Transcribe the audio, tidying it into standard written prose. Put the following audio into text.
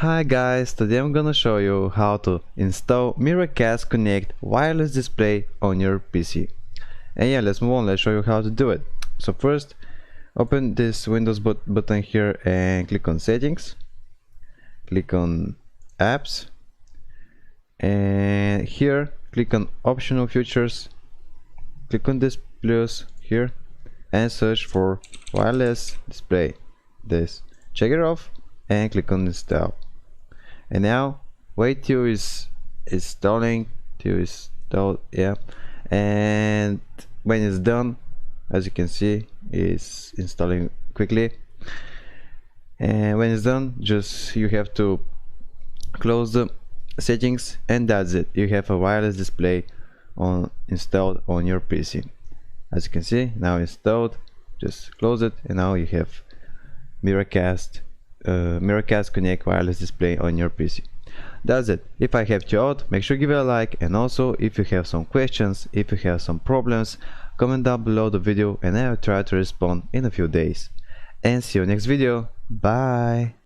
Hi guys, today I'm gonna show you how to install Miracast Connect wireless display on your PC. And yeah, let's move on, let's show you how to do it. So first, open this Windows button here and click on Settings, click on Apps, and here click on Optional Features, click on this plus here and search for wireless display. Check it off and click on Install. And now wait till it's installing, and when it's done, as you can see, it's installing quickly. And when it's done, just you have to close the settings, and that's it. You have a wireless display installed on your PC. As you can see, now installed. Just close it, and now you have Miracast Connect wireless display on your PC. That's it. If I helped you out, make sure to give it a like, and also if you have some questions, if you have some problems, comment down below the video and I'll try to respond in a few days. And see you next video. Bye.